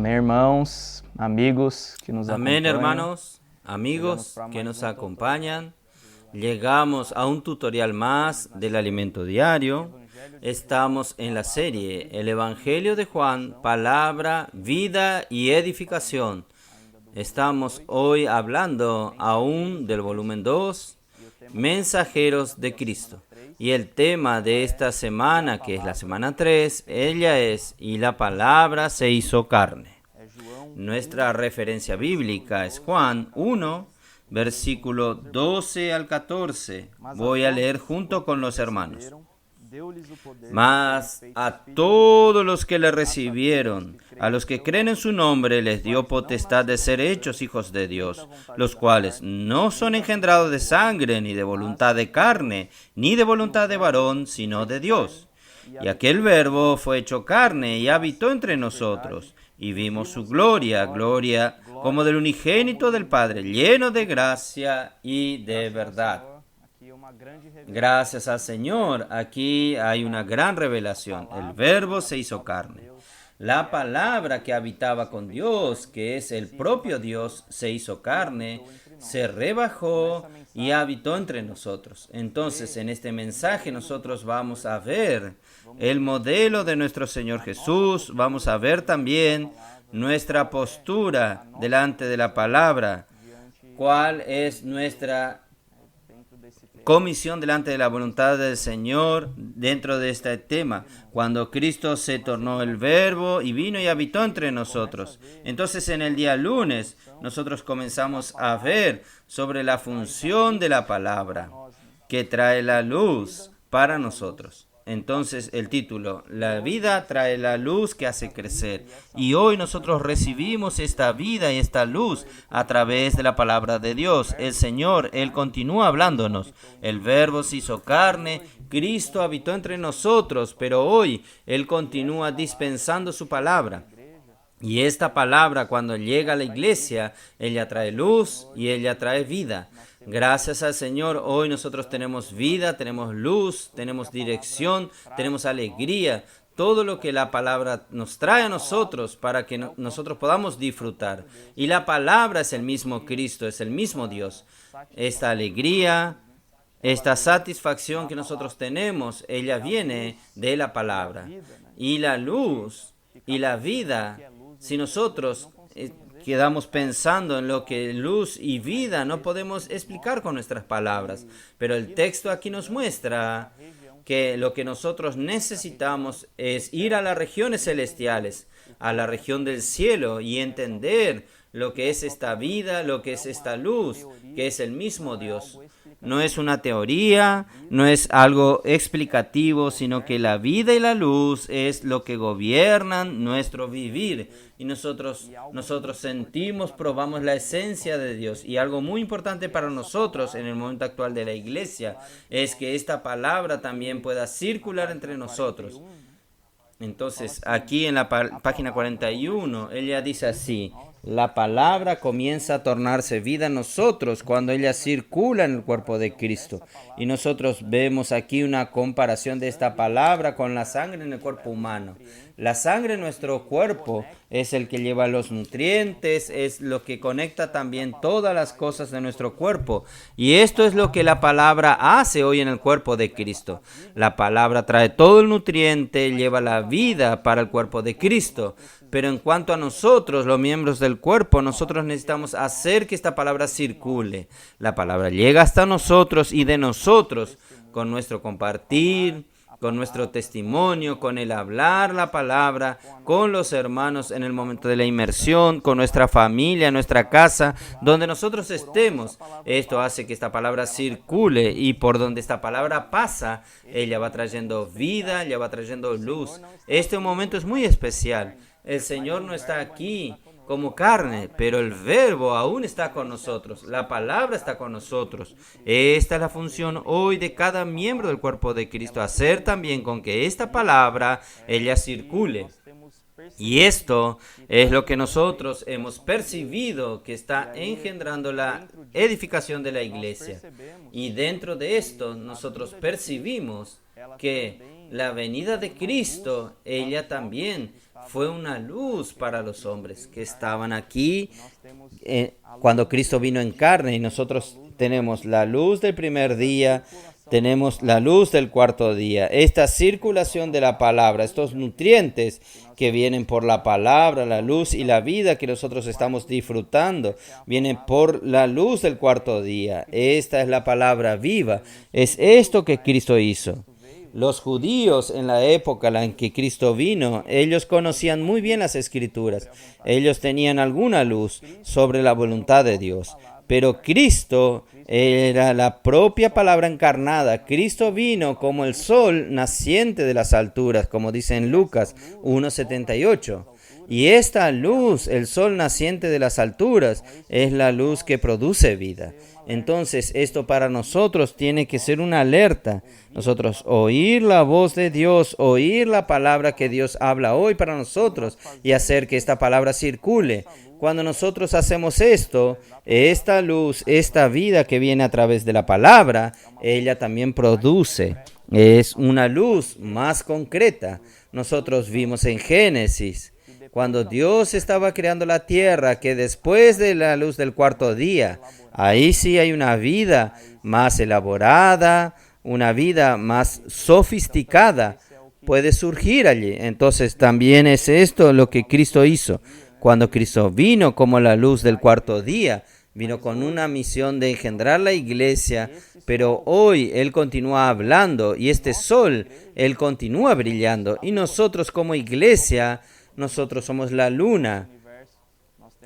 Amén, hermanos, amigos que nos acompañan. Amén, hermanos, amigos que nos acompañan. Llegamos a un tutorial más del alimento diario. Estamos en la serie El Evangelio de Juan, palabra, vida y edificación. Estamos hoy hablando aún del volumen 2, Mensajeros de Cristo. Y el tema de esta semana, que es la semana 3, ella es "Y la palabra se hizo carne". Nuestra referencia bíblica es Juan 1, versículo 12 al 14. Voy a leer junto con los hermanos. Mas a todos los que le recibieron, a los que creen en su nombre, les dio potestad de ser hechos hijos de Dios, los cuales no son engendrados de sangre, ni de voluntad de carne, ni de voluntad de varón, sino de Dios. Y aquel Verbo fue hecho carne y habitó entre nosotros, y vimos su gloria, gloria como del unigénito del Padre, lleno de gracia y de verdad. Gracias al Señor, aquí hay una gran revelación. El Verbo se hizo carne. La palabra que habitaba con Dios, que es el propio Dios, se hizo carne, se rebajó y habitó entre nosotros. Entonces, en este mensaje nosotros vamos a ver el modelo de nuestro Señor Jesús, vamos a ver también nuestra postura delante de la palabra, cuál es nuestra comisión delante de la voluntad del Señor dentro de este tema, cuando Cristo se tornó el Verbo y vino y habitó entre nosotros. Entonces en el día lunes nosotros comenzamos a ver sobre la función de la palabra que trae la luz para nosotros. Entonces el título, la vida trae la luz que hace crecer. Y hoy nosotros recibimos esta vida y esta luz a través de la palabra de Dios. El Señor, Él continúa hablándonos. El Verbo se hizo carne, Cristo habitó entre nosotros, pero hoy Él continúa dispensando su palabra. Y esta palabra, cuando llega a la iglesia, ella trae luz y ella trae vida. Gracias al Señor, hoy nosotros tenemos vida, tenemos luz, tenemos dirección, tenemos alegría. Todo lo que la palabra nos trae a nosotros para que nosotros podamos disfrutar. Y la palabra es el mismo Cristo, es el mismo Dios. Esta alegría, esta satisfacción que nosotros tenemos, ella viene de la palabra. Y la luz y la vida, si nosotros quedamos pensando en lo que luz y vida no podemos explicar con nuestras palabras. Pero el texto aquí nos muestra que lo que nosotros necesitamos es ir a las regiones celestiales, a la región del cielo y entender lo que es esta vida, lo que es esta luz, que es el mismo Dios. No es una teoría, no es algo explicativo, sino que la vida y la luz es lo que gobiernan nuestro vivir. Y nosotros sentimos, probamos la esencia de Dios. Y algo muy importante para nosotros en el momento actual de la iglesia es que esta palabra también pueda circular entre nosotros. Entonces, aquí en la página 41, ella dice así: la palabra comienza a tornarse vida en nosotros cuando ella circula en el cuerpo de Cristo. Y nosotros vemos aquí una comparación de esta palabra con la sangre en el cuerpo humano. La sangre en nuestro cuerpo es el que lleva los nutrientes, es lo que conecta también todas las cosas de nuestro cuerpo. Y esto es lo que la palabra hace hoy en el cuerpo de Cristo. La palabra trae todo el nutriente, lleva la vida para el cuerpo de Cristo. Pero en cuanto a nosotros, los miembros del cuerpo, nosotros necesitamos hacer que esta palabra circule. La palabra llega hasta nosotros y de nosotros, con nuestro compartir, con nuestro testimonio, con el hablar la palabra, con los hermanos en el momento de la inmersión, con nuestra familia, nuestra casa, donde nosotros estemos. Esto hace que esta palabra circule y por donde esta palabra pasa, ella va trayendo vida, ella va trayendo luz. Este momento es muy especial. El Señor no está aquí como carne, pero el Verbo aún está con nosotros, la palabra está con nosotros. Esta es la función hoy de cada miembro del cuerpo de Cristo, hacer también con que esta palabra, ella circule. Y esto es lo que nosotros hemos percibido que está engendrando la edificación de la iglesia. Y dentro de esto nosotros percibimos que la venida de Cristo, ella también fue una luz para los hombres que estaban aquí cuando Cristo vino en carne, y nosotros tenemos la luz del primer día, tenemos la luz del cuarto día. Esta circulación de la palabra, estos nutrientes que vienen por la palabra, la luz y la vida que nosotros estamos disfrutando, vienen por la luz del cuarto día. Esta es la palabra viva. Es esto que Cristo hizo. Los judíos en la época en que Cristo vino, ellos conocían muy bien las Escrituras. Ellos tenían alguna luz sobre la voluntad de Dios. Pero Cristo era la propia palabra encarnada. Cristo vino como el sol naciente de las alturas, como dice en Lucas 1:78. Y esta luz, el sol naciente de las alturas, es la luz que produce vida. Entonces, esto para nosotros tiene que ser una alerta. Nosotros oír la voz de Dios, oír la palabra que Dios habla hoy para nosotros y hacer que esta palabra circule. Cuando nosotros hacemos esto, esta luz, esta vida que viene a través de la palabra, ella también produce. Es una luz más concreta. Nosotros vimos en Génesis, cuando Dios estaba creando la tierra, que después de la luz del cuarto día, ahí sí hay una vida más elaborada, una vida más sofisticada, puede surgir allí. Entonces también es esto lo que Cristo hizo. Cuando Cristo vino como la luz del cuarto día, vino con una misión de engendrar la iglesia, pero hoy Él continúa hablando y este sol, Él continúa brillando. Y nosotros como iglesia, nosotros somos la luna.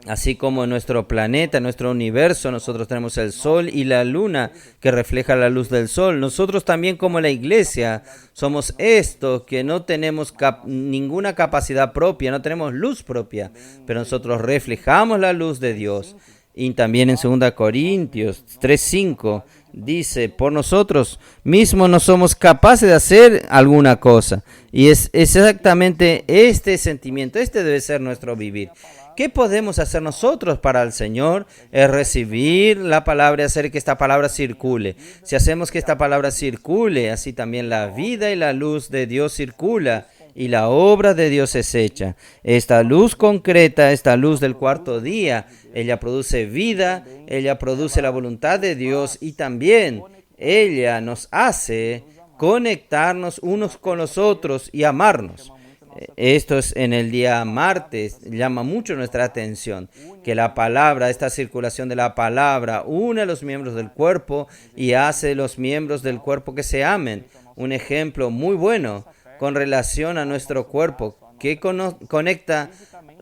Así como en nuestro planeta, en nuestro universo, nosotros tenemos el sol y la luna que refleja la luz del sol. Nosotros también como la iglesia somos esto, que no tenemos ninguna capacidad propia, no tenemos luz propia, pero nosotros reflejamos la luz de Dios. Y también en 2 Corintios 3:5 dice, por nosotros mismos no somos capaces de hacer alguna cosa. Y es exactamente este sentimiento, este debe ser nuestro vivir. ¿Qué podemos hacer nosotros para el Señor? Es recibir la palabra y hacer que esta palabra circule. Si hacemos que esta palabra circule, así también la vida y la luz de Dios circula y la obra de Dios es hecha. Esta luz concreta, esta luz del cuarto día, ella produce vida, ella produce la voluntad de Dios y también ella nos hace conectarnos unos con los otros y amarnos. Esto es en el día martes, llama mucho nuestra atención, que la palabra, esta circulación de la palabra, une a los miembros del cuerpo y hace los miembros del cuerpo que se amen. Un ejemplo muy bueno con relación a nuestro cuerpo, que conecta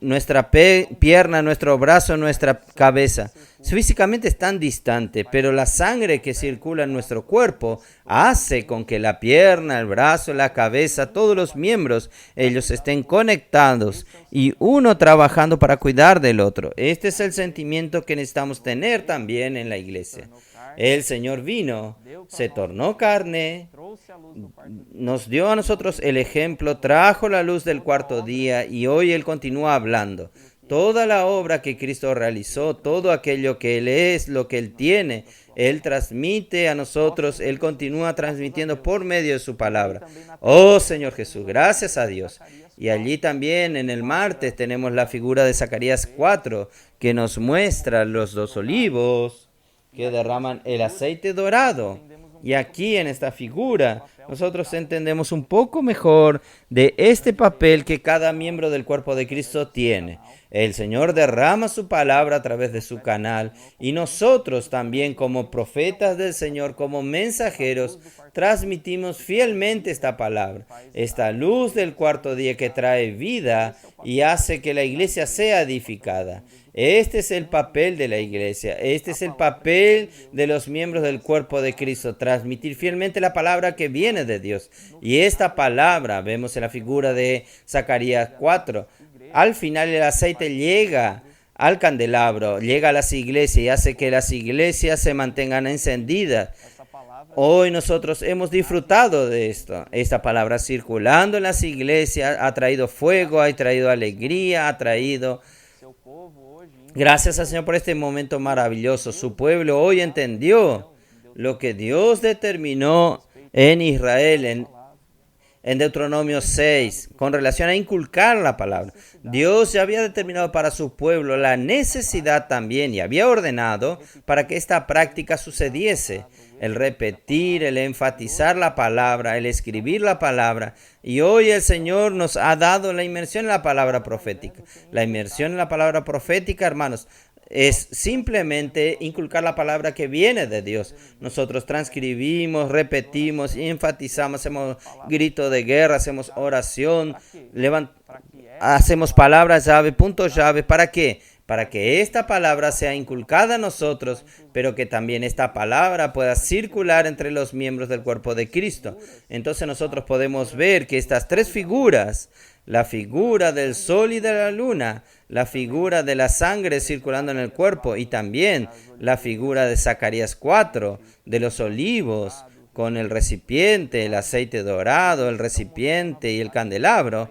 nuestra pierna, nuestro brazo, nuestra cabeza. Físicamente es tan distante, pero la sangre que circula en nuestro cuerpo hace con que la pierna, el brazo, la cabeza, todos los miembros, ellos estén conectados y uno trabajando para cuidar del otro. Este es el sentimiento que necesitamos tener también en la iglesia. El Señor vino, se tornó carne, nos dio a nosotros el ejemplo, trajo la luz del cuarto día y hoy Él continúa hablando. Toda la obra que Cristo realizó, todo aquello que Él es, lo que Él tiene, Él transmite a nosotros, Él continúa transmitiendo por medio de su palabra. Oh Señor Jesús, gracias a Dios. Y allí también en el martes tenemos la figura de Zacarías 4 que nos muestra los dos olivos que derraman el aceite dorado. Y aquí en esta figura nosotros entendemos un poco mejor de este papel que cada miembro del cuerpo de Cristo tiene. El Señor derrama su palabra a través de su canal y nosotros también como profetas del Señor, como mensajeros, transmitimos fielmente esta palabra, esta luz del cuarto día que trae vida y hace que la iglesia sea edificada. Este es el papel de la iglesia, este es el papel de los miembros del cuerpo de Cristo, transmitir fielmente la palabra que viene de Dios. Y esta palabra, vemos en la figura de Zacarías 4, al final el aceite llega al candelabro, llega a las iglesias y hace que las iglesias se mantengan encendidas. Hoy nosotros hemos disfrutado de esto. Esta palabra circulando en las iglesias ha traído fuego, ha traído alegría, ha traído... Gracias al Señor por este momento maravilloso. Su pueblo hoy entendió lo que Dios determinó en Israel, en Deuteronomio 6, con relación a inculcar la palabra. Dios ya había determinado para su pueblo la necesidad también y había ordenado para que esta práctica sucediese. El repetir, el enfatizar la palabra, el escribir la palabra. Y hoy el Señor nos ha dado la inmersión en la palabra profética. La inmersión en la palabra profética, hermanos, es simplemente inculcar la palabra que viene de Dios. Nosotros transcribimos, repetimos, enfatizamos, hacemos grito de guerra, hacemos oración, hacemos palabras llave, puntos llave. ¿Para qué? Para que esta palabra sea inculcada a nosotros, pero que también esta palabra pueda circular entre los miembros del cuerpo de Cristo. Entonces nosotros podemos ver que estas tres figuras, la figura del sol y de la luna, la figura de la sangre circulando en el cuerpo y también la figura de Zacarías 4, de los olivos, con el recipiente, el aceite dorado, el recipiente y el candelabro,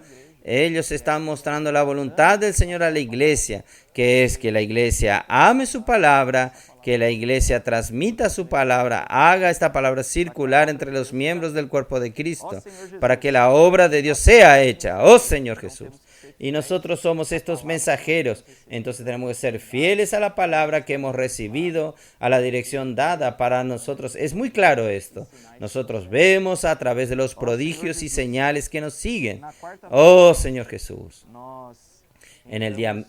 ellos están mostrando la voluntad del Señor a la iglesia, que es que la iglesia ame su palabra, que la iglesia transmita su palabra, haga esta palabra circular entre los miembros del cuerpo de Cristo, para que la obra de Dios sea hecha. ¡Oh Señor Jesús! Y nosotros somos estos mensajeros, entonces tenemos que ser fieles a la palabra que hemos recibido, a la dirección dada para nosotros. Es muy claro esto. Nosotros vemos a través de los prodigios y señales que nos siguen. Oh Señor Jesús. En el día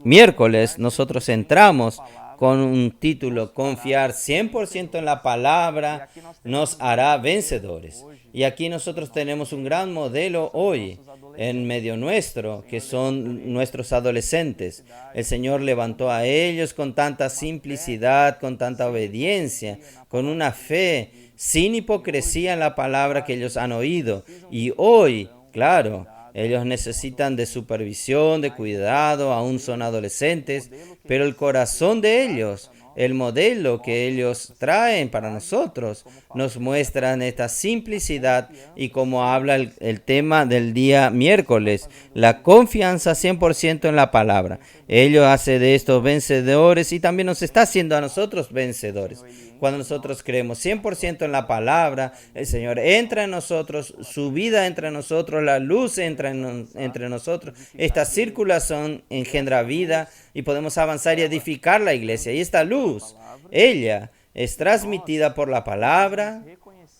miércoles nosotros entramos con un título: confiar 100% en la palabra nos hará vencedores. Y aquí nosotros tenemos un gran modelo hoy en medio nuestro, que son nuestros adolescentes. El Señor levantó a ellos con tanta simplicidad, con tanta obediencia, con una fe, sin hipocresía en la palabra que ellos han oído. Y hoy, claro, ellos necesitan de supervisión, de cuidado, aún son adolescentes, pero el corazón de ellos, el modelo que ellos traen para nosotros, nos muestran esta simplicidad y como habla el tema del día miércoles, la confianza 100% en la palabra. Ellos hacen de estos vencedores y también nos está haciendo a nosotros vencedores. Cuando nosotros creemos 100% en la palabra, el Señor entra en nosotros, su vida entra en nosotros, la luz entra entre nosotros. Esta circulación engendra vida y podemos avanzar y edificar la iglesia. Y esta luz, ella es transmitida por la palabra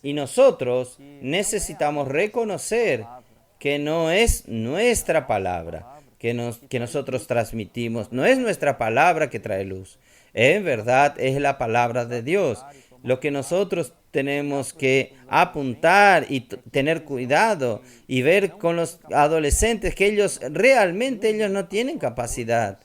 y nosotros necesitamos reconocer que no es nuestra palabra que nosotros transmitimos, no es nuestra palabra que trae luz. En verdad es la palabra de Dios. Lo que nosotros tenemos que apuntar y tener cuidado y ver con los adolescentes que ellos no tienen capacidad.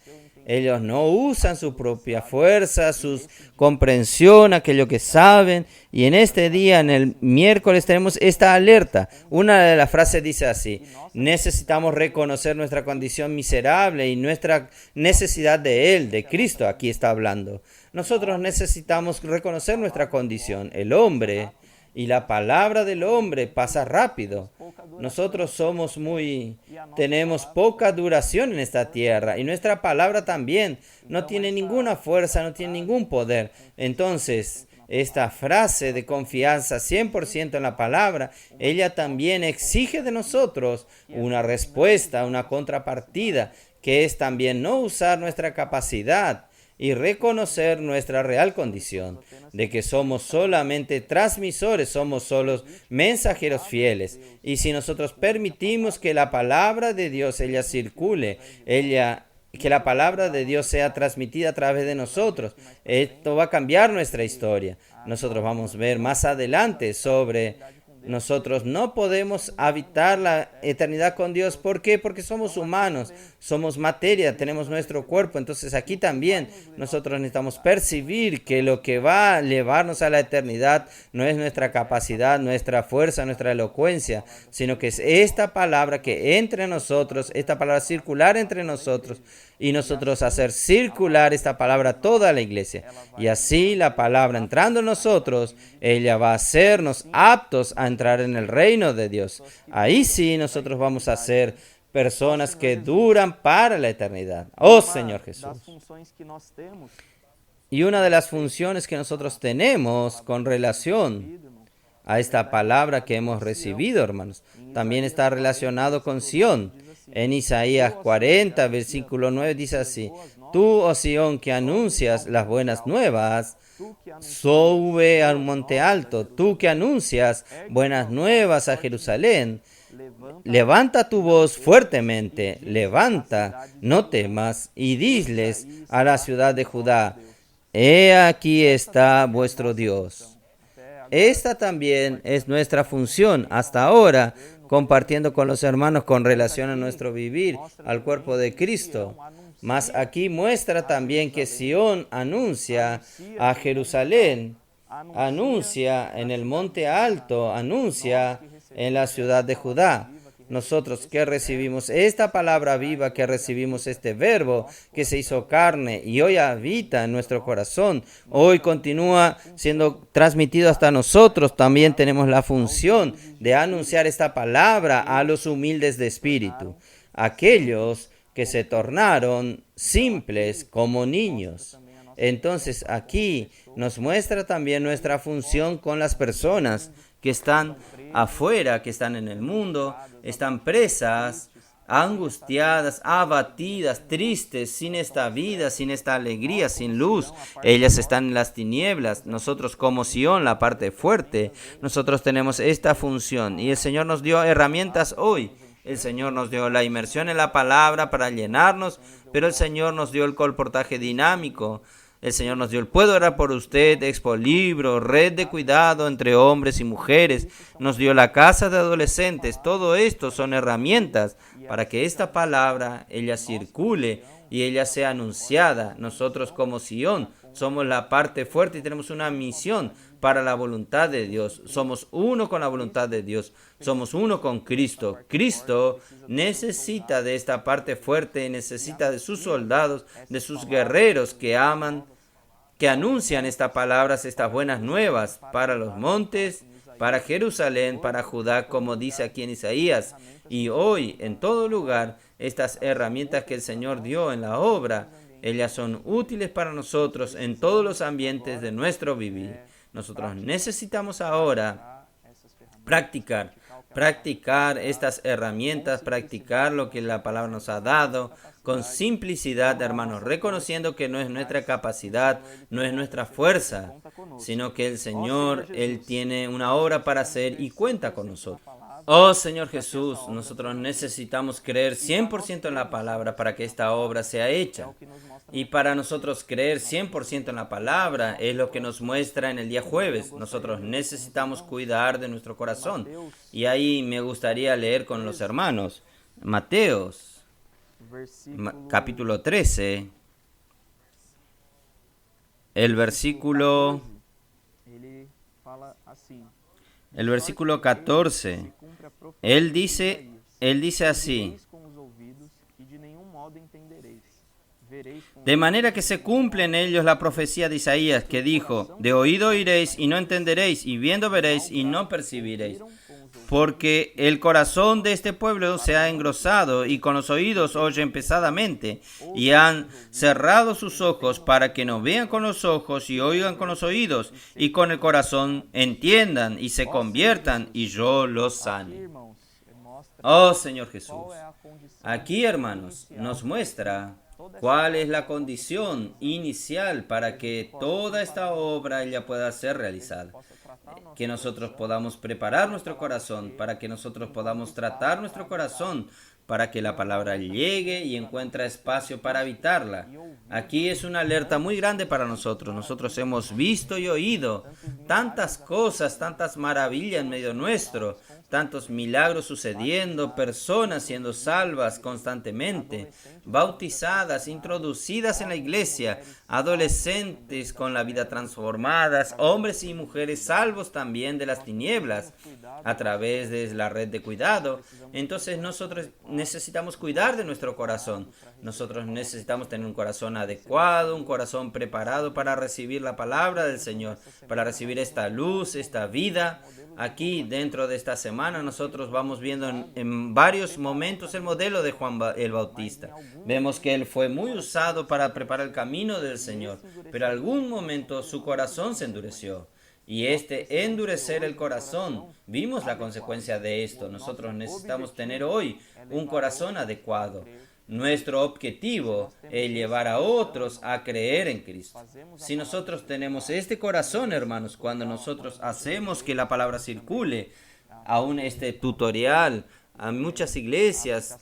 Ellos no usan su propia fuerza, su comprensión, aquello que saben. Y en este día, en el miércoles, tenemos esta alerta. Una de las frases dice así: necesitamos reconocer nuestra condición miserable y nuestra necesidad de Él, de Cristo. Aquí está hablando. Nosotros necesitamos reconocer nuestra condición. El hombre y la palabra del hombre pasa rápido. Nosotros tenemos poca duración en esta tierra y nuestra palabra también no tiene ninguna fuerza, no tiene ningún poder. Entonces, esta frase de confianza 100% en la palabra, ella también exige de nosotros una respuesta, una contrapartida, que es también no usar nuestra capacidad y reconocer nuestra real condición, de que somos solamente transmisores, somos solos mensajeros fieles. Y si nosotros permitimos que la palabra de Dios, ella circule, que la palabra de Dios sea transmitida a través de nosotros, esto va a cambiar nuestra historia. Nosotros vamos a ver más adelante sobre nosotros no podemos habitar la eternidad con Dios. ¿Por qué? Porque somos humanos, somos materia, tenemos nuestro cuerpo. Entonces aquí también nosotros necesitamos percibir que lo que va a llevarnos a la eternidad no es nuestra capacidad, nuestra fuerza, nuestra elocuencia, sino que es esta palabra que entre nosotros, esta palabra circular entre nosotros, y nosotros hacer circular esta palabra a toda la iglesia. Y así la palabra entrando en nosotros, ella va a hacernos aptos a entrar en el reino de Dios. Ahí sí nosotros vamos a ser personas que duran para la eternidad. Oh Señor Jesús. Y una de las funciones que nosotros tenemos con relación a esta palabra que hemos recibido, hermanos. También está relacionado con Sión. En Isaías 40, versículo 9 dice así: Tú, oh Sión, que anuncias las buenas nuevas, sube al monte alto. Tú que anuncias buenas nuevas a Jerusalén, levanta tu voz fuertemente, levanta, no temas, y diles a la ciudad de Judá: He aquí está vuestro Dios. Esta también es nuestra función hasta ahora, compartiendo con los hermanos con relación a nuestro vivir, al cuerpo de Cristo. Mas aquí muestra también que Sión anuncia a Jerusalén, anuncia en el monte alto, anuncia en la ciudad de Judá. Nosotros que recibimos esta palabra viva, que recibimos este verbo que se hizo carne y hoy habita en nuestro corazón, hoy continúa siendo transmitido hasta nosotros, también tenemos la función de anunciar esta palabra a los humildes de espíritu, aquellos que se tornaron simples como niños. Entonces aquí nos muestra también nuestra función con las personas que están afuera, que están en el mundo, están presas, angustiadas, abatidas, tristes, sin esta vida, sin esta alegría, sin luz. Ellas están en las tinieblas. Nosotros como Sión, la parte fuerte, nosotros tenemos esta función y el Señor nos dio herramientas hoy. El Señor nos dio la inmersión en la palabra para llenarnos, pero el Señor nos dio el colportaje dinámico. El Señor nos dio el Puedo Orar por Usted, Expo Libro, Red de Cuidado entre hombres y mujeres. Nos dio la Casa de Adolescentes. Todo esto son herramientas para que esta palabra, ella circule y ella sea anunciada. Nosotros como Sión somos la parte fuerte y tenemos una misión para la voluntad de Dios. Somos uno con la voluntad de Dios. Somos uno con Cristo. Cristo necesita de esta parte fuerte, necesita de sus soldados, de sus guerreros que aman, que anuncian estas palabras, estas buenas nuevas para los montes, para Jerusalén, para Judá, como dice aquí en Isaías. Y hoy, en todo lugar, estas herramientas que el Señor dio en la obra, ellas son útiles para nosotros en todos los ambientes de nuestro vivir. Nosotros necesitamos ahora practicar estas herramientas, practicar lo que la palabra nos ha dado con simplicidad, hermanos, reconociendo que no es nuestra capacidad, no es nuestra fuerza, sino que el Señor, Él tiene una obra para hacer y cuenta con nosotros. Oh Señor Jesús, nosotros necesitamos creer 100% en la palabra para que esta obra sea hecha. Y para nosotros creer 100% en la palabra es lo que nos muestra en el día jueves. Nosotros necesitamos cuidar de nuestro corazón. Y ahí me gustaría leer con los hermanos Mateos, capítulo 13, el versículo 14. Él dice así: de manera que se cumple en ellos la profecía de Isaías, que dijo: de oído oiréis y no entenderéis, y viendo veréis y no percibiréis. Porque el corazón de este pueblo se ha engrosado, y con los oídos oyen pesadamente, y han cerrado sus ojos para que no vean con los ojos y oigan con los oídos, y con el corazón entiendan y se conviertan, y yo los sane. Oh Señor Jesús, aquí, hermanos, nos muestra cuál es la condición inicial para que toda esta obra ella pueda ser realizada. Que nosotros podamos preparar nuestro corazón, para que nosotros podamos tratar nuestro corazón, para que la palabra llegue y encuentre espacio para habitarla. Aquí es una alerta muy grande para nosotros. Nosotros hemos visto y oído tantas cosas, tantas maravillas en medio nuestro, tantos milagros sucediendo, personas siendo salvas constantemente, bautizadas, introducidas en la iglesia, adolescentes con la vida transformadas, hombres y mujeres salvos también de las tinieblas a través de la red de cuidado. Entonces nosotros necesitamos cuidar de nuestro corazón. Nosotros necesitamos tener un corazón adecuado, un corazón preparado para recibir la palabra del Señor, para recibir esta luz, esta vida. Aquí, dentro de esta semana, nosotros vamos viendo en varios momentos el modelo de Juan el Bautista. Vemos que él fue muy usado para preparar el camino del Señor, pero en algún momento su corazón se endureció. y endurecer el corazón. Vimos la consecuencia de esto. Nosotros necesitamos tener hoy un corazón adecuado. Nuestro objetivo es llevar a otros a creer en Cristo. Si nosotros tenemos este corazón, hermanos, cuando nosotros hacemos que la palabra circule, aún este tutorial, a muchas iglesias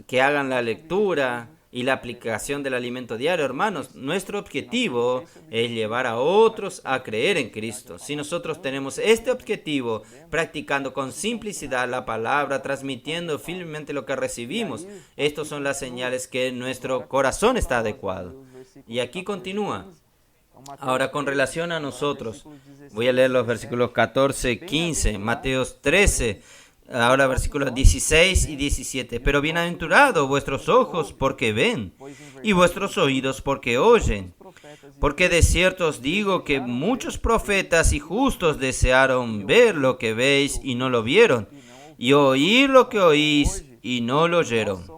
que hagan la lectura y la aplicación del alimento diario, hermanos, nuestro objetivo es llevar a otros a creer en Cristo. Si nosotros tenemos este objetivo, practicando con simplicidad la palabra, transmitiendo firmemente lo que recibimos, estas son las señales que nuestro corazón está adecuado. Y aquí continúa. Ahora, con relación a nosotros, voy a leer los versículos 14, 15, Mateo 13, ahora versículos 16 y 17. Pero bienaventurados vuestros ojos porque ven, y vuestros oídos porque oyen. Porque de cierto os digo que muchos profetas y justos desearon ver lo que veis y no lo vieron, y oír lo que oís y no lo oyeron.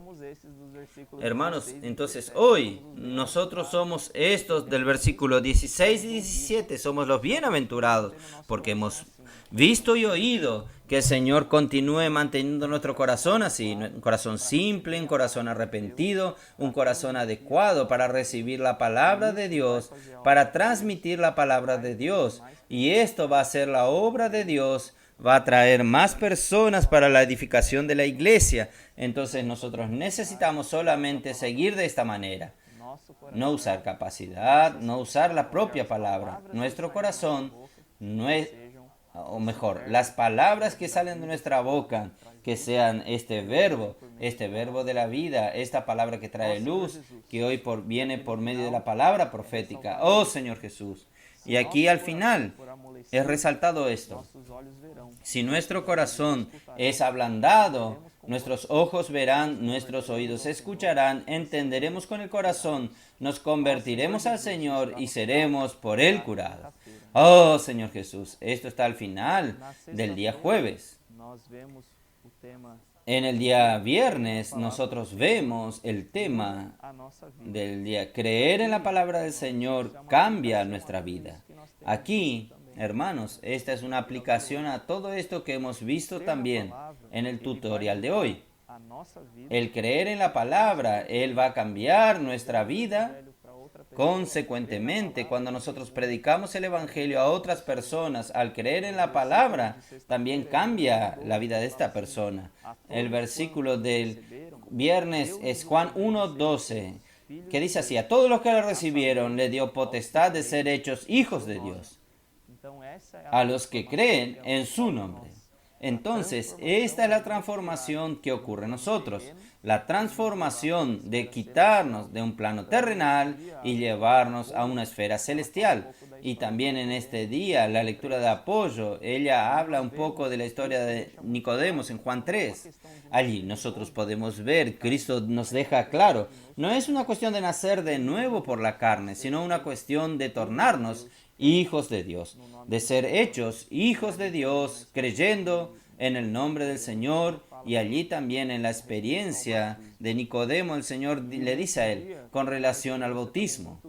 Hermanos, entonces hoy nosotros somos estos del versículo 16 y 17, somos los bienaventurados, porque hemos visto y oído que el Señor continúe manteniendo nuestro corazón así, un corazón simple, un corazón arrepentido, un corazón adecuado para recibir la palabra de Dios, para transmitir la palabra de Dios. Y esto va a ser la obra de Dios, va a traer más personas para la edificación de la iglesia. Entonces nosotros necesitamos solamente seguir de esta manera. No usar capacidad, no usar la propia palabra. Nuestro corazón no es... o mejor, las palabras que salen de nuestra boca, que sean este verbo de la vida, esta palabra que trae luz, que hoy viene por medio de la palabra profética. Oh Señor Jesús. Y aquí al final es resaltado esto. Si nuestro corazón es ablandado, nuestros ojos verán, nuestros oídos escucharán, entenderemos con el corazón, nos convertiremos al Señor y seremos por Él curados. Oh Señor Jesús, esto está al final del día jueves. En el día viernes nosotros vemos el tema del día. Creer en la palabra del Señor cambia nuestra vida. Aquí, hermanos, esta es una aplicación a todo esto que hemos visto también en el tutorial de hoy. El creer en la palabra, Él va a cambiar nuestra vida. Consecuentemente, cuando nosotros predicamos el Evangelio a otras personas, al creer en la palabra, también cambia la vida de esta persona. El versículo del viernes es Juan 1:12, que dice así: a todos los que le recibieron le dio potestad de ser hechos hijos de Dios, a los que creen en su nombre. Entonces, esta es la transformación que ocurre en nosotros. La transformación de quitarnos de un plano terrenal y llevarnos a una esfera celestial. Y también en este día, la lectura de apoyo, ella habla un poco de la historia de Nicodemos en Juan 3. Allí nosotros podemos ver, Cristo nos deja claro, no es una cuestión de nacer de nuevo por la carne, sino una cuestión de tornarnos hijos de Dios, de ser hechos hijos de Dios, creyendo en el nombre del Señor. Y allí también en la experiencia de Nicodemo, el Señor le dice a él con relación al bautismo.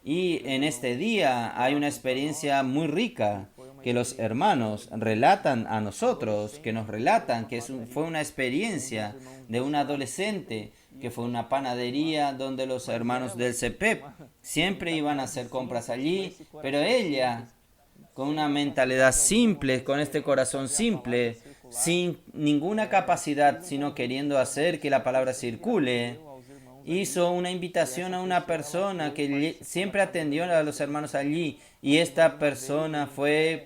Y en este día hay una experiencia muy rica que los hermanos relatan a nosotros, que nos relatan que fue una experiencia de un adolescente que fue una panadería donde los hermanos del CEPEP siempre iban a hacer compras allí, pero ella, con una mentalidad simple, con este corazón simple, sin ninguna capacidad, sino queriendo hacer que la palabra circule, hizo una invitación a una persona que siempre atendió a los hermanos allí, y esta persona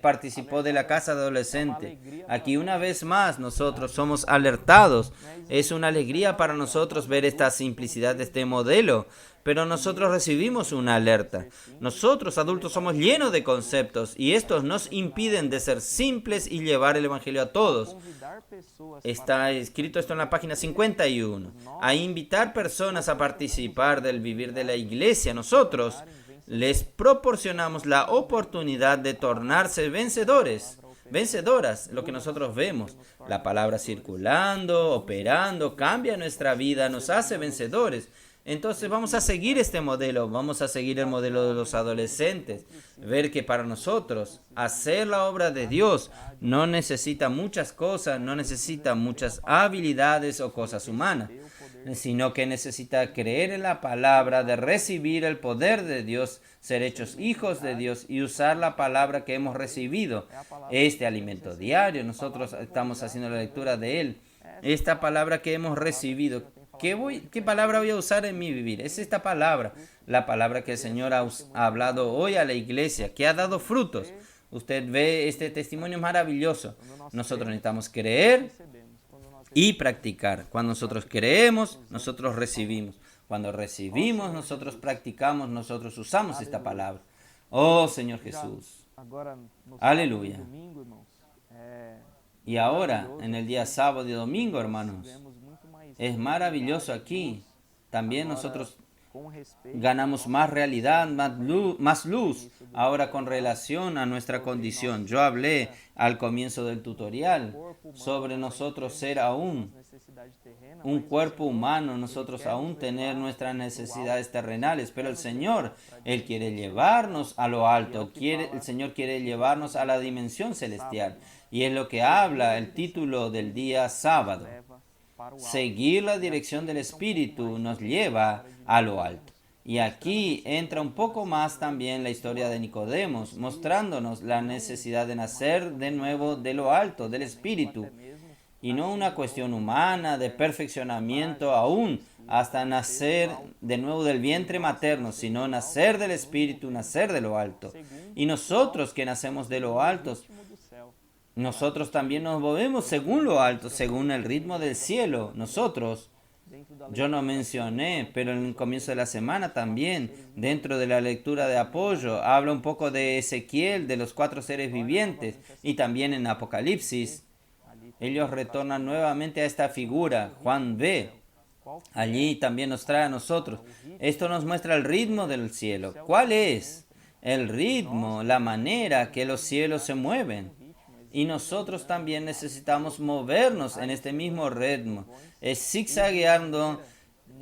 participó de la casa de adolescente. Aquí una vez más nosotros somos alertados. Es una alegría para nosotros ver esta simplicidad de este modelo, pero nosotros recibimos una alerta. Nosotros adultos somos llenos de conceptos y estos nos impiden de ser simples y llevar el Evangelio a todos. Está escrito esto en la página 51. A invitar personas a participar del vivir de la iglesia. Nosotros les proporcionamos la oportunidad de tornarse vencedoras, lo que nosotros vemos. La palabra circulando, operando, cambia nuestra vida, nos hace vencedores. Entonces vamos a seguir este modelo, vamos a seguir el modelo de los adolescentes, ver que para nosotros hacer la obra de Dios no necesita muchas cosas, no necesita muchas habilidades o cosas humanas, sino que necesita creer en la palabra, de recibir el poder de Dios, ser hechos hijos de Dios y usar la palabra que hemos recibido, este alimento diario. Nosotros estamos haciendo la lectura de él, esta palabra que hemos recibido. ¿Qué palabra voy a usar en mi vivir? Es esta palabra, la palabra que el Señor ha hablado hoy a la iglesia, que ha dado frutos. Usted ve este testimonio maravilloso. Nosotros necesitamos creer y practicar. Cuando nosotros creemos, nosotros recibimos. Cuando recibimos, nosotros practicamos, nosotros usamos esta palabra. Oh Señor Jesús. Aleluya. Y ahora, en el día sábado y domingo, hermanos, es maravilloso aquí. También nosotros ganamos más realidad, más luz. Ahora con relación a nuestra condición. Yo hablé al comienzo del tutorial sobre nosotros ser aún un cuerpo humano, nosotros aún tener nuestras necesidades terrenales, pero el Señor, Él quiere llevarnos a lo alto, el Señor quiere llevarnos a la dimensión celestial. Y es lo que habla el título del día sábado. Seguir la dirección del Espíritu nos lleva a lo alto. Y aquí entra un poco más también la historia de Nicodemos, mostrándonos la necesidad de nacer de nuevo de lo alto, del Espíritu. Y no una cuestión humana de perfeccionamiento aún hasta nacer de nuevo del vientre materno, sino nacer del Espíritu, nacer de lo alto. Y nosotros que nacemos de lo alto, nosotros también nos movemos según lo alto, según el ritmo del cielo. Nosotros, yo no mencioné, pero en el comienzo de la semana también, dentro de la lectura de apoyo, habla un poco de Ezequiel, de los 4 seres vivientes, y también en Apocalipsis. Ellos retornan nuevamente a esta figura. Juan ve. Allí también nos trae a nosotros. Esto nos muestra el ritmo del cielo. ¿Cuál es el ritmo, la manera que los cielos se mueven? Y nosotros también necesitamos movernos en este mismo ritmo. Es zigzagueando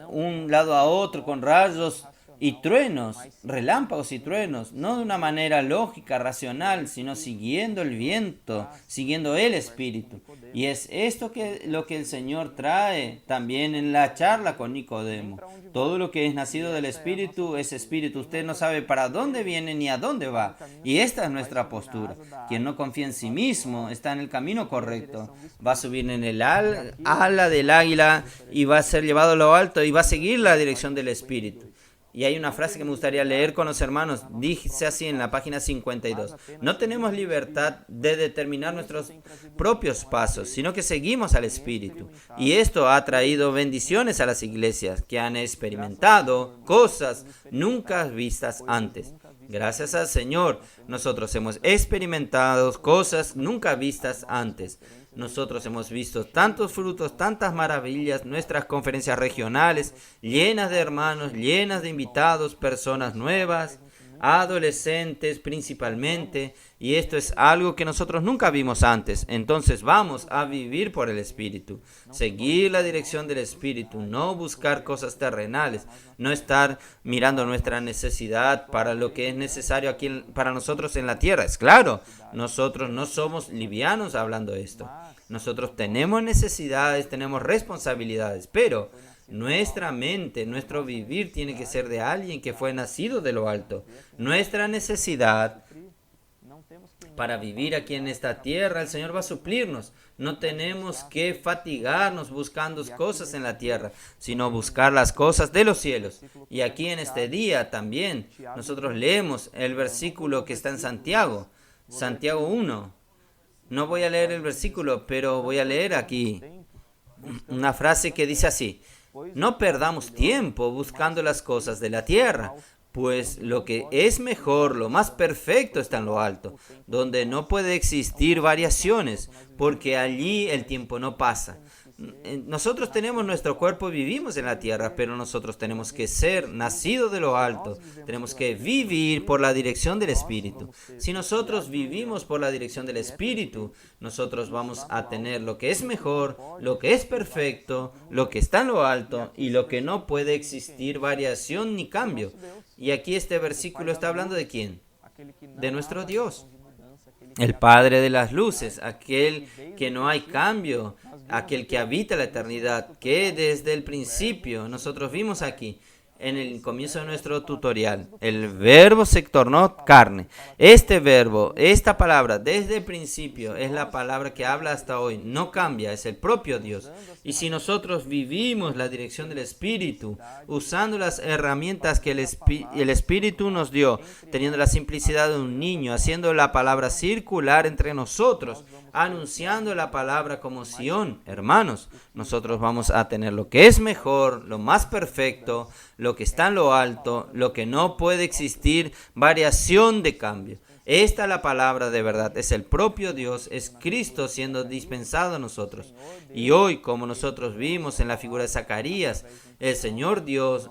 un lado a otro con rayos y truenos, relámpagos y truenos, no de una manera lógica, racional, sino siguiendo el viento, siguiendo el Espíritu. Y es esto lo que el Señor trae también en la charla con Nicodemo. Todo lo que es nacido del Espíritu es Espíritu. Usted no sabe para dónde viene ni a dónde va. Y esta es nuestra postura. Quien no confía en sí mismo está en el camino correcto. Va a subir en el ala del águila y va a ser llevado a lo alto y va a seguir la dirección del Espíritu. Y hay una frase que me gustaría leer con los hermanos, dice así en la página 52. No tenemos libertad de determinar nuestros propios pasos, sino que seguimos al Espíritu. Y esto ha traído bendiciones a las iglesias que han experimentado cosas nunca vistas antes. Gracias al Señor, nosotros hemos experimentado cosas nunca vistas antes. Nosotros hemos visto tantos frutos, tantas maravillas, nuestras conferencias regionales llenas de hermanos, llenas de invitados, personas nuevas, adolescentes principalmente, y esto es algo que nosotros nunca vimos antes. Entonces vamos a vivir por el Espíritu, seguir la dirección del Espíritu, no buscar cosas terrenales, no estar mirando nuestra necesidad para lo que es necesario aquí para nosotros en la tierra. Es claro, nosotros no somos livianos hablando de esto. Nosotros tenemos necesidades, tenemos responsabilidades, pero nuestra mente, nuestro vivir tiene que ser de alguien que fue nacido de lo alto. Nuestra necesidad para vivir aquí en esta tierra, el Señor va a suplirnos. No tenemos que fatigarnos buscando cosas en la tierra, sino buscar las cosas de los cielos. Y aquí en este día también nosotros leemos el versículo que está en Santiago 1. No voy a leer el versículo, pero voy a leer aquí una frase que dice así. No perdamos tiempo buscando las cosas de la tierra, pues lo que es mejor, lo más perfecto está en lo alto, donde no puede existir variaciones, porque allí el tiempo no pasa. Nosotros tenemos nuestro cuerpo y vivimos en la tierra, pero nosotros tenemos que ser nacidos de lo alto. Tenemos que vivir por la dirección del Espíritu. Si nosotros vivimos por la dirección del Espíritu, nosotros vamos a tener lo que es mejor, lo que es perfecto, lo que está en lo alto y lo que no puede existir variación ni cambio. Y aquí este versículo está hablando ¿de quién? De nuestro Dios. El Padre de las luces, aquel que no hay cambio, aquel que habita la eternidad, que desde el principio nosotros vimos aquí, en el comienzo de nuestro tutorial, el verbo se tornó carne. Este verbo, esta palabra, desde el principio, es la palabra que habla hasta hoy. No cambia, es el propio Dios. Y si nosotros vivimos la dirección del Espíritu, usando las herramientas que el Espíritu nos dio, teniendo la simplicidad de un niño, haciendo la palabra circular entre nosotros, anunciando la palabra como Sión, hermanos, nosotros vamos a tener lo que es mejor, lo más perfecto, lo que está en lo alto, lo que no puede existir variación de cambio. Esta es la palabra de verdad, es el propio Dios, es Cristo siendo dispensado a nosotros. Y hoy, como nosotros vimos en la figura de Zacarías, el Señor Dios,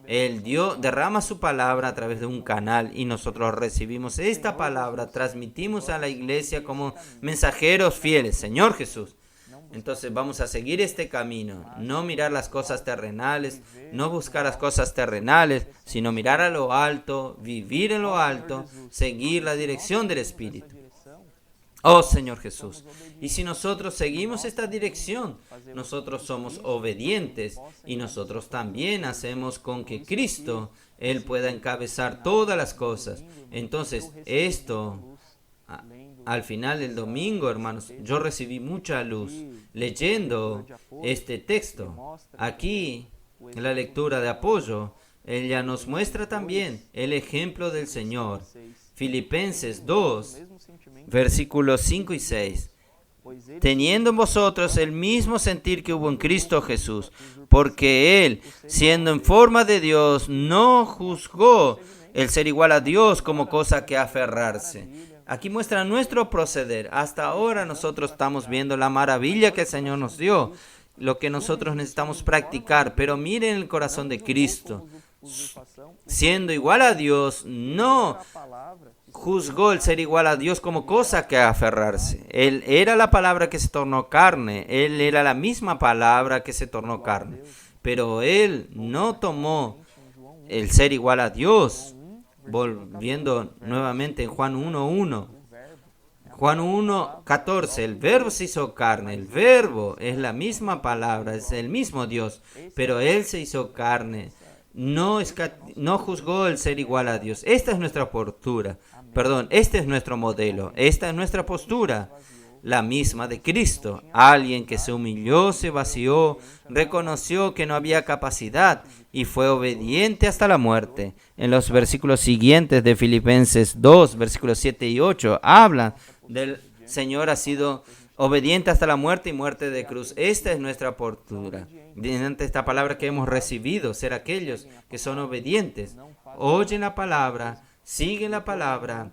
el Dios derrama su palabra a través de un canal y nosotros recibimos esta palabra, transmitimos a la iglesia como mensajeros fieles. Señor Jesús. Entonces vamos a seguir este camino, no mirar las cosas terrenales, no buscar las cosas terrenales, sino mirar a lo alto, vivir en lo alto, seguir la dirección del Espíritu. Oh Señor Jesús, y si nosotros seguimos esta dirección, nosotros somos obedientes y nosotros también hacemos con que Cristo, Él pueda encabezar todas las cosas. Entonces esto... Al final del domingo, hermanos, yo recibí mucha luz leyendo este texto. Aquí, en la lectura de apoyo, ella nos muestra también el ejemplo del Señor. Filipenses 2, versículos 5 y 6. Teniendo en vosotros el mismo sentir que hubo en Cristo Jesús, porque Él, siendo en forma de Dios, no juzgó el ser igual a Dios como cosa que aferrarse. Aquí muestra nuestro proceder. Hasta ahora nosotros estamos viendo la maravilla que el Señor nos dio, lo que nosotros necesitamos practicar. Pero miren el corazón de Cristo. Siendo igual a Dios, no juzgó el ser igual a Dios como cosa que aferrarse. Él era la palabra que se tornó carne. Él era la misma palabra que se tornó carne. Pero Él no tomó el ser igual a Dios. Volviendo nuevamente en Juan 1:1. Juan 1:14. El verbo se hizo carne. El verbo es la misma palabra, es el mismo Dios, pero Él se hizo carne. No juzgó el ser igual a Dios. Esta es nuestra postura. Este es nuestro modelo. Esta es nuestra postura. La misma de Cristo. Alguien que se humilló, se vació, reconoció que no había capacidad y fue obediente hasta la muerte. En los versículos siguientes de Filipenses 2, versículos 7 y 8, habla del Señor ha sido obediente hasta la muerte y muerte de cruz. Esta es nuestra postura. Mediante esta palabra que hemos recibido, ser aquellos que son obedientes, oyen la palabra, siguen la palabra,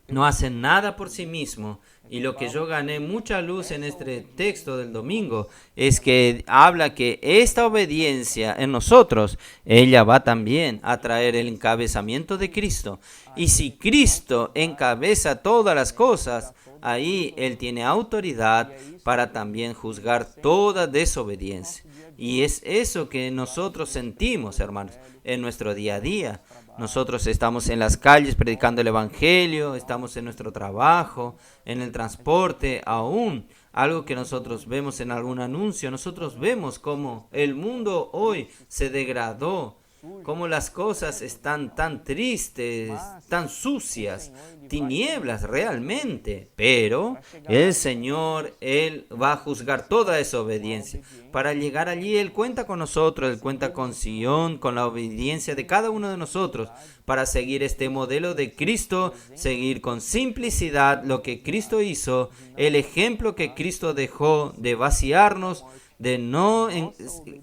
no hacen nada por sí mismo. Y lo que yo gané mucha luz en este texto del domingo es que habla que esta obediencia en nosotros, ella va también a traer el encabezamiento de Cristo. Y si Cristo encabeza todas las cosas, ahí Él tiene autoridad para también juzgar toda desobediencia. Y es eso que nosotros sentimos, hermanos, en nuestro día a día. Nosotros estamos en las calles predicando el Evangelio, estamos en nuestro trabajo, en el transporte, aún algo que nosotros vemos en algún anuncio. Nosotros vemos cómo el mundo hoy se degradó, cómo las cosas están tan tristes, tan sucias, tinieblas realmente. Pero el Señor, Él va a juzgar toda desobediencia. Para llegar allí, Él cuenta con nosotros, Él cuenta con Sion, con la obediencia de cada uno de nosotros, para seguir este modelo de Cristo, seguir con simplicidad lo que Cristo hizo, el ejemplo que Cristo dejó de vaciarnos, de no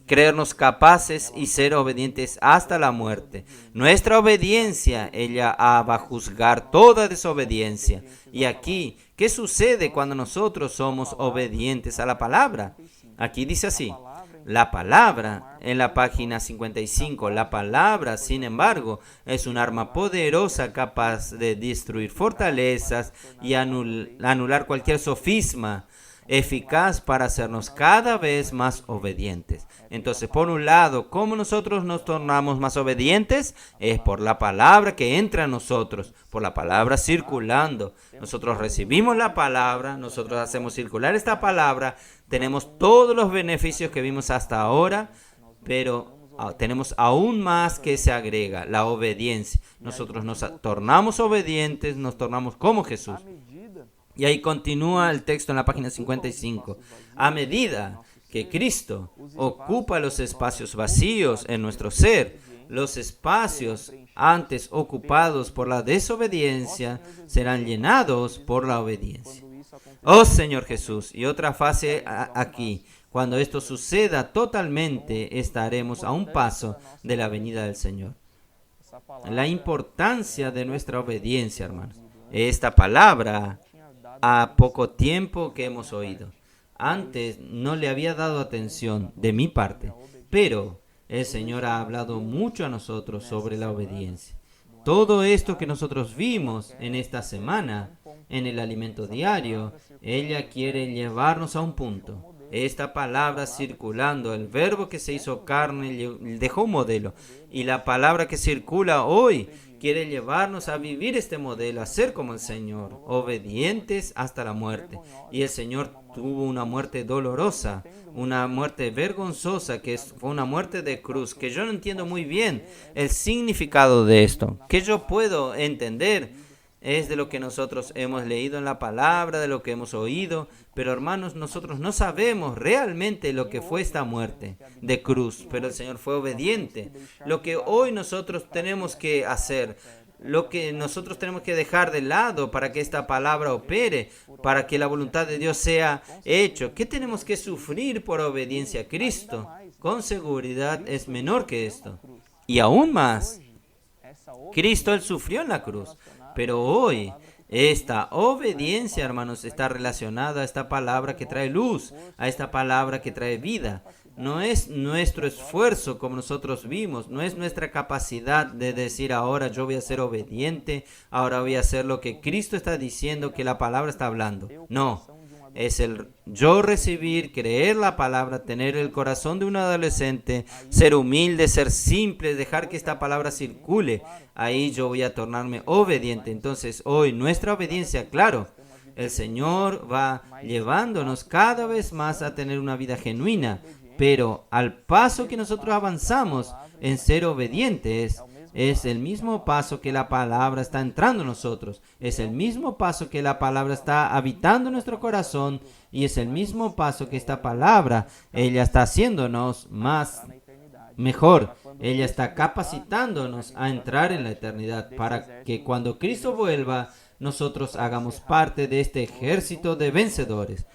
creernos capaces y ser obedientes hasta la muerte. Nuestra obediencia, ella va a juzgar toda desobediencia. Y aquí, ¿qué sucede cuando nosotros somos obedientes a la palabra? Aquí dice así: la palabra, en la página 55, la palabra, sin embargo, es un arma poderosa capaz de destruir fortalezas y anular cualquier sofisma, eficaz para hacernos cada vez más obedientes. Entonces, por un lado, ¿cómo nosotros nos tornamos más obedientes? Es por la palabra que entra en nosotros, por la palabra circulando. Nosotros recibimos la palabra, nosotros hacemos circular esta palabra, tenemos todos los beneficios que vimos hasta ahora, pero tenemos aún más que se agrega, la obediencia. Nosotros nos tornamos obedientes, nos tornamos como Jesús. Y ahí continúa el texto en la página 55. A medida que Cristo ocupa los espacios vacíos en nuestro ser, los espacios antes ocupados por la desobediencia serán llenados por la obediencia. Oh Señor Jesús, y otra fase aquí. Cuando esto suceda totalmente, estaremos a un paso de la venida del Señor. La importancia de nuestra obediencia, hermanos. Esta palabra a poco tiempo que hemos oído. Antes no le había dado atención de mi parte, pero el Señor ha hablado mucho a nosotros sobre la obediencia. Todo esto que nosotros vimos en esta semana, en el alimento diario, ella quiere llevarnos a un punto. Esta palabra circulando, el verbo que se hizo carne, dejó un modelo. Y la palabra que circula hoy quiere llevarnos a vivir este modelo, a ser como el Señor, obedientes hasta la muerte. Y el Señor tuvo una muerte dolorosa, una muerte vergonzosa, fue una muerte de cruz, que yo no entiendo muy bien el significado de esto. Que yo puedo entender es de lo que nosotros hemos leído en la palabra, de lo que hemos oído, pero hermanos, nosotros no sabemos realmente lo que fue esta muerte de cruz, pero el Señor fue obediente. Lo que hoy nosotros tenemos que hacer, lo que nosotros tenemos que dejar de lado para que esta palabra opere, para que la voluntad de Dios sea hecho. ¿Qué tenemos que sufrir por obediencia a Cristo? Con seguridad es menor que esto. Y aún más, Cristo, Él sufrió en la cruz. Pero hoy, esta obediencia, hermanos, está relacionada a esta palabra que trae luz, a esta palabra que trae vida. No es nuestro esfuerzo, como nosotros vimos, no es nuestra capacidad de decir ahora yo voy a ser obediente, ahora voy a hacer lo que Cristo está diciendo, que la palabra está hablando. No, es el yo recibir, creer la palabra, tener el corazón de un adolescente, ser humilde, ser simple, dejar que esta palabra circule. Ahí yo voy a tornarme obediente. Entonces hoy nuestra obediencia, claro, el Señor va llevándonos cada vez más a tener una vida genuina, pero al paso que nosotros avanzamos en ser obedientes, es el mismo paso que la palabra está entrando en nosotros. Es el mismo paso que la palabra está habitando en nuestro corazón. Y es el mismo paso que esta palabra, ella está haciéndonos mejor. Ella está capacitándonos a entrar en la eternidad para que cuando Cristo vuelva, nosotros hagamos parte de este ejército de vencedores.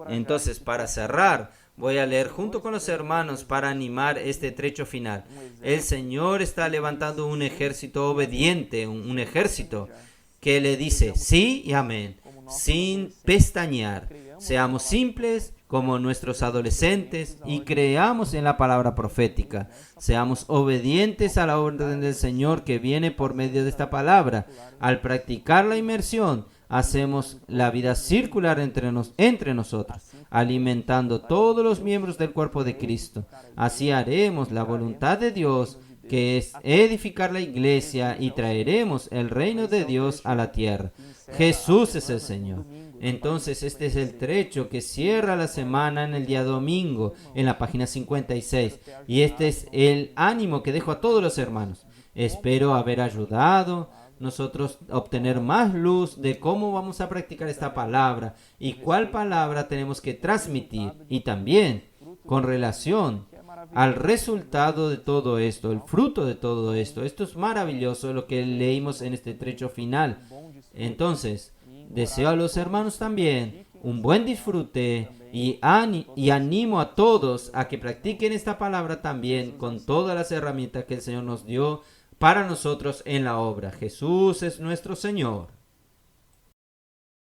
Entonces, para cerrar, voy a leer junto con los hermanos para animar este trecho final. El Señor está levantando un ejército obediente, un ejército que le dice sí y amén, sin pestañear. Seamos simples como nuestros adolescentes y creamos en la palabra profética. Seamos obedientes a la orden del Señor que viene por medio de esta palabra. Al practicar la inmersión, hacemos la vida circular entre nosotros, alimentando todos los miembros del cuerpo de Cristo. Así haremos la voluntad de Dios, que es edificar la iglesia, y traeremos el reino de Dios a la tierra. Jesús es el Señor. Entonces este es el trecho que cierra la semana en el día domingo, en la página 56. Y este es el ánimo que dejo a todos los hermanos. Espero haber ayudado nosotros obtener más luz de cómo vamos a practicar esta palabra y cuál palabra tenemos que transmitir, y también con relación al resultado de todo esto, el fruto de todo esto. Esto es maravilloso lo que leímos en este trecho final. Entonces, deseo a los hermanos también un buen disfrute y animo a todos a que practiquen esta palabra también con todas las herramientas que el Señor nos dio para nosotros en la obra. Jesús es nuestro Señor.